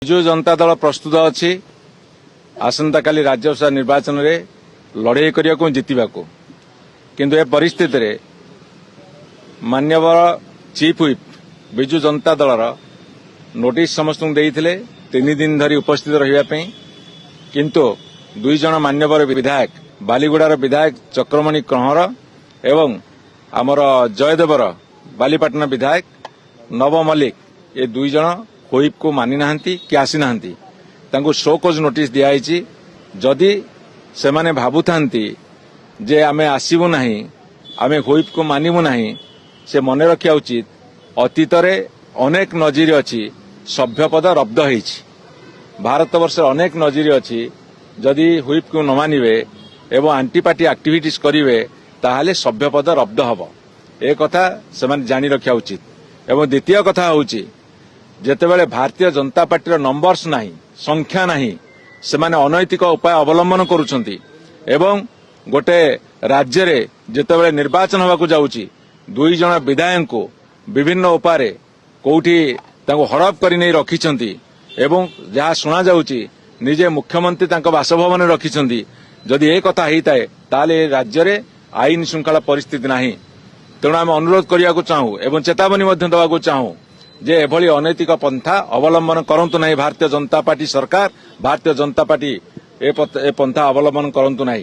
ବିଜୁ ଜନତା ଦଳ ପ୍ରସ୍ତୁତ ଅଛି ଆସନ୍ତାକାଲି ରାଜ୍ୟସଭା ନିର୍ବାଚନରେ ଲଢ଼େଇ କରିବାକୁ ଜିତିବାକୁ। କିନ୍ତୁ ଏ ପରିସ୍ଥିତିରେ ମାନ୍ୟବର ଚିଫ୍ ହୁଇପ୍ ବିଜୁ ଜନତା ଦଳର ନୋଟିସ ସମସ୍ତଙ୍କୁ ଦେଇଥିଲେ 3 ଦିନ ଧରି ଉପସ୍ଥିତ ରହିବା ପାଇଁ। କିନ୍ତୁ 2 ଜଣ ମାନ୍ୟବର ବିଧାୟକ ବାଲିଗୁଡ଼ାର ବିଧାୟକ ଚକ୍ରମଣି କହଁର ଏବଂ ଆମର ଜୟଦେବର ବାଲିପାଟଣା ବିଧାୟକ ନବ ମଲ୍ଲିକ ଏ 2 ଜଣ ହୁଇପ୍ को मानि नाहांती कि आसी नाहांती। तांको शोकज नोटिस दिया आइछि। जदि सेमाने भाबुथांती जे आमे आसीबु नाही, आमे हुइप को मानिबु नाही, से मने रखिया उचित अतीतरे अनेक नजीर अछि सभ्यपद रब्द होइछि। भारतवर्ष अनेक नजीर अछि जदि हुइप को न मानिबे एवं आंटीपार्टी एक्टिविटीज करिवे ताहाले सभ्यपद रब्द हबो। ए कथा सेमाने जानि रखिया उचित। एवं द्वितीय कथा होउछि जेतेबेले भारतीय जनता पार्टी नंबर्स नाही, संख्या नाही, सेमाने अनैतिक उपाय अवलंबन करुछंती एवं गोटे राज्य रे जेतेबेले निर्वाचन होबाकू जाउची 2 जण विधायक को विभिन्न उपाय कोठी तांको हड़प करि नै रखिछंती एवं जहा सुना जाउची निजे मुख्यमंत्री तांको बासभवन रखिछंती। जदि ए कथा हेइताए ताले राज्य रे आईन श्रृंखला परिस्थिति नाही। तेणु आम अनुरोध करियाकू चाहू एवं चेतावनी मध्य देवाकू चाहू जे एभली अनैतिक पंथा अवलंबन करंतु नाही। भारतीय जनता पार्टी सरकार, भारतीय जनता पार्टी ए पंथा अवलंबन करंतु नाही।